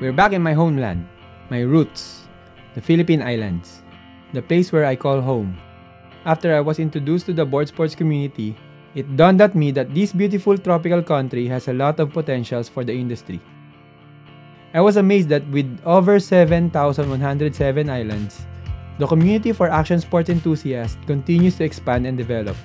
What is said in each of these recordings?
We're back in my homeland, my roots, the Philippine Islands, the place where I call home. After I was introduced to the board sports community, it dawned on me that this beautiful tropical country has a lot of potentials for the industry. I was amazed that with over 7,107 islands, the community for action sports enthusiasts continues to expand and develop.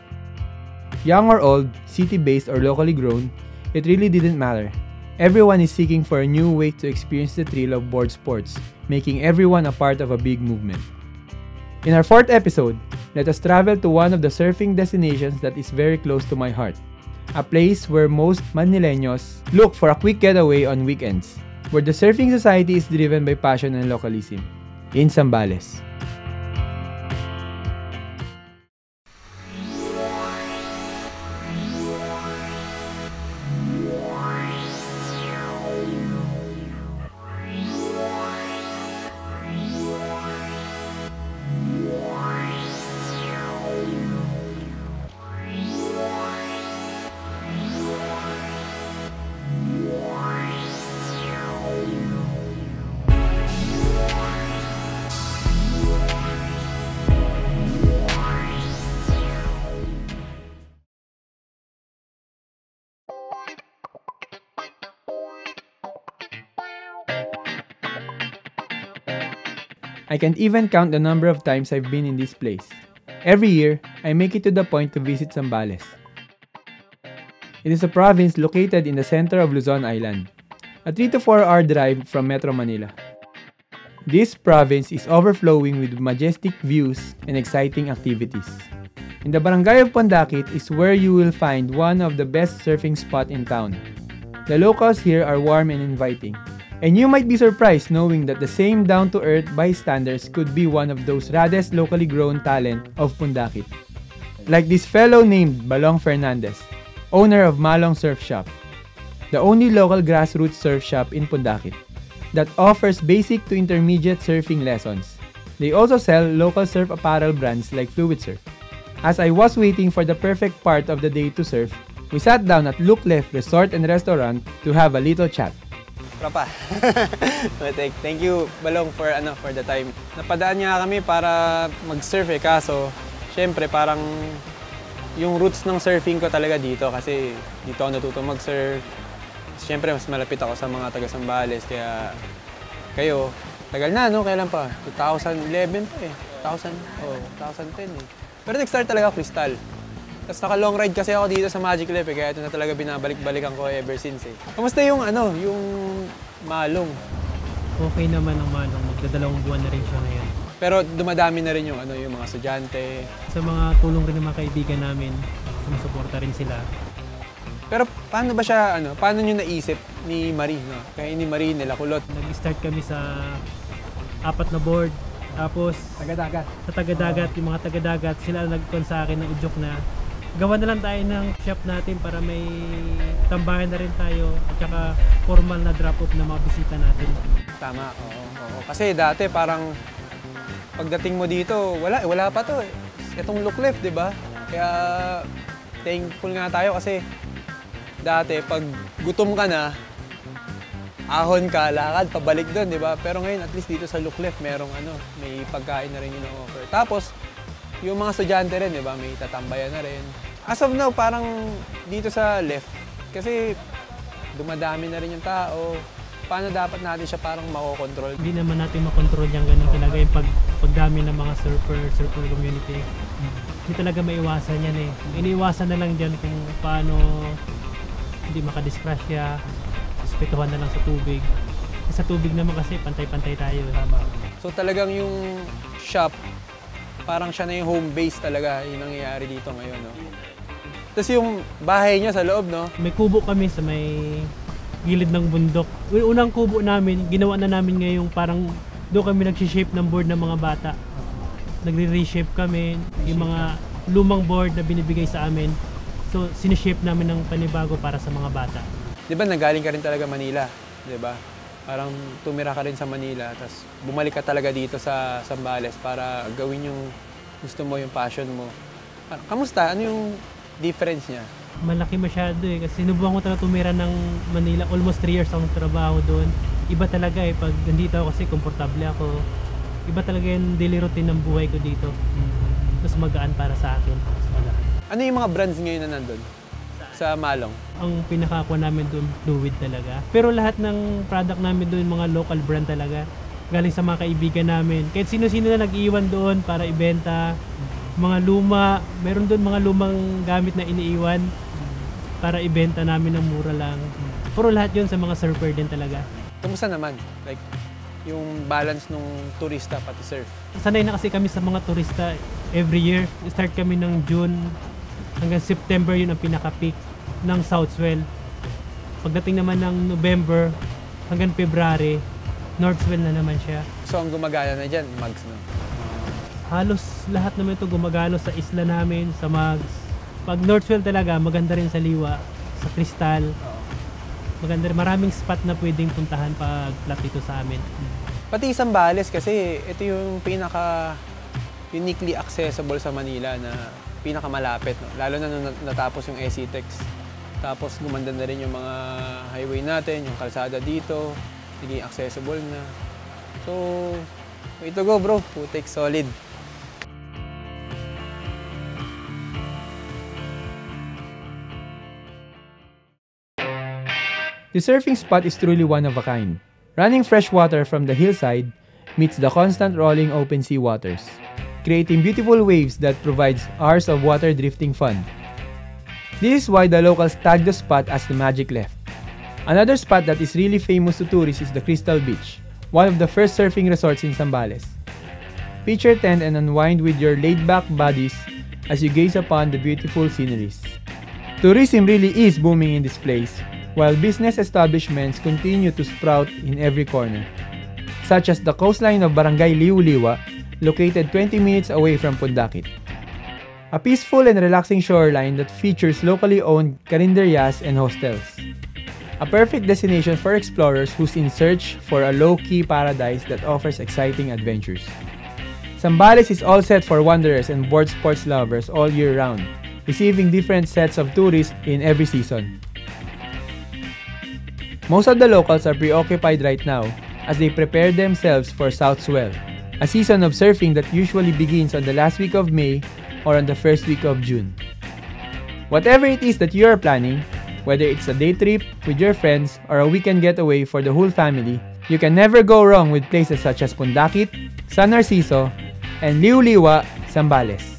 Young or old, city-based or locally grown, it really didn't matter. Everyone is seeking for a new way to experience the thrill of board sports, making everyone a part of a big movement. In our 4th episode, let us travel to one of the surfing destinations that is very close to my heart. A place where most Manileños look for a quick getaway on weekends, where the surfing society is driven by passion and localism. In Zambales. I can't even count the number of times I've been in this place. Every year, I make it to the point to visit Zambales. It is a province located in the center of Luzon Island, a 3 to 4 hour drive from Metro Manila. This province is overflowing with majestic views and exciting activities. In the barangay of Pondakit is where you will find one of the best surfing spots in town. The locals here are warm and inviting. And you might be surprised knowing that the same down-to-earth bystanders could be one of those raddest locally grown talent of Pondakit. Like this fellow named Balong Fernandez, owner of Malong Surf Shop, the only local grassroots surf shop in Pondakit that offers basic to intermediate surfing lessons. They also sell local surf apparel brands like Fluid Surf. As I was waiting for the perfect part of the day to surf, we sat down at Look Left Resort and Restaurant to have a little chat. Propa. Thank you Balong for the time. Napadaan niya kami para mag-surf kaso syempre parang yung roots ng surfing ko talaga dito kasi dito ako natuto mag-surf. Syempre mas malapit ako sa mga taga Zambales kaya kayo tagal na no, kailan pa? 2011 pa eh. 2010 eh. Pero nag-start talaga ako Crystal. Tapos naka-long ride kasi ako dito sa Magic Lip kaya ito na talaga binabalik-balikan ko ever since eh. Kamusta yung yung Malong? Okay naman ang Malong, magdadalawang buwan na rin siya ngayon. Pero dumadami na rin yung yung mga estudyante. Sa mga tulong rin ng mga kaibigan namin, sumusuporta rin sila. Pero paano ba siya, paano nyo naisip ni Marie, no? Kaya ni Marie nila kulot? Nag-start kami sa 4 na board. Tapos Taga-dagat. sa taga-dagat, yung mga taga-dagat, sila nagton sa akin ng udyok na gawa na lang tayo ng shop natin para may tambahan na rin tayo at saka formal na drop-off na mga bisita natin. Tama, oo. Kasi dati parang pagdating mo dito, wala pa to eh. Itong Look Left, di ba? Kaya thankful nga tayo kasi dati pag gutom ka na, ahon ka, lakad, pabalik doon, di ba? Pero ngayon, at least dito sa Look Left, merong may pagkain na rin yung offer. Tapos, yung mga estudyante rin, di ba? May tatambayan na rin. As of now, parang dito sa left, kasi dumadami na rin yung tao. Paano dapat natin siya parang makokontrol? Hindi naman natin makontrol yung ganun talaga yung pagdami ng mga surfer community. Hindi talaga maiwasan yan eh. Iniiwasan na lang dyan kung paano hindi makadisgrasya, respetuhan na lang sa tubig. Sa tubig naman kasi pantay-pantay tayo. Tama. So talagang yung shop, parang siya na yung home base talaga yung nangyayari dito ngayon, no? Tapos yung bahay niya sa loob, no? May kubo kami sa may gilid ng bundok. Yung unang kubo namin, ginawa na namin ngayong parang doon kami nag-shape ng board ng mga bata. Nagre-reshape kami, yung mga lumang board na binibigay sa amin. So, sineshape namin ng panibago para sa mga bata. Di ba nagaling ka rin talaga Manila, di ba? Parang tumira ka rin sa Manila, tapos bumalik ka talaga dito sa Zambales para gawin yung gusto mo, yung passion mo. Kamusta? Ano yung difference niya? Malaki masyado eh. Kasi sinubukan ko talaga tumira ng Manila. Almost 3 years akong trabaho doon. Iba talaga eh. Pag nandito ako kasi komportable ako. Iba talaga yung daily routine ng buhay ko dito. Mas magaan para sa akin. Ano yung mga brands ngayon na nandun? Sa Malong? Ang pinakakuha namin doon, fluid talaga. Pero lahat ng product namin doon, mga local brand talaga. Galing sa mga kaibigan namin. Kahit sino-sino na nag-iwan doon para ibenta. Mga luma, meron doon mga lumang gamit na iniiwan para ibenta namin ng mura lang. Pero lahat yun sa mga surfer din talaga. Kumusta naman? Like, yung balance nung turista pati surf? Sanay na kasi kami sa mga turista every year. Start kami ng June hanggang September, yun ang pinaka-peak ng Southswell. Pagdating naman ng November hanggang February, Northswell na naman siya. So ang gumagana na dyan, Mags, no? Halos lahat naman ito gumagano sa isla namin, sa Mags. Pag Northswell talaga, maganda rin sa Liwa, sa Crystal. Maganda rin, maraming spot na pwedeng puntahan pag flat dito sa amin. Pati Zambales kasi ito yung pinaka uniquely accessible sa Manila na pinakamalapit, no? Lalo na nung natapos yung SCTEX. Tapos gumanda na rin yung mga highway natin, yung kalsada dito, naging accessible na. So, way to go bro, putik solid. The surfing spot is truly one of a kind. Running fresh water from the hillside meets the constant rolling open sea waters, creating beautiful waves that provides hours of water drifting fun. This is why the locals tag the spot as the Magic Left. Another spot that is really famous to tourists is the Crystal Beach, one of the first surfing resorts in Zambales. Pitch your tent and unwind with your laid-back bodies as you gaze upon the beautiful sceneries. Tourism really is booming in this place, while business establishments continue to sprout in every corner, such as the coastline of Barangay Liuliwa, located 20 minutes away from Pundakit. A peaceful and relaxing shoreline that features locally owned carinderias and hostels. A perfect destination for explorers who's in search for a low-key paradise that offers exciting adventures. Zambales is all set for wanderers and board sports lovers all year round, receiving different sets of tourists in every season. Most of the locals are preoccupied right now as they prepare themselves for Southswell, a season of surfing that usually begins on the last week of May or on the first week of June. Whatever it is that you are planning, whether it's a day trip with your friends or a weekend getaway for the whole family, you can never go wrong with places such as Pundakit, San Narciso, and Liuliwa, Zambales.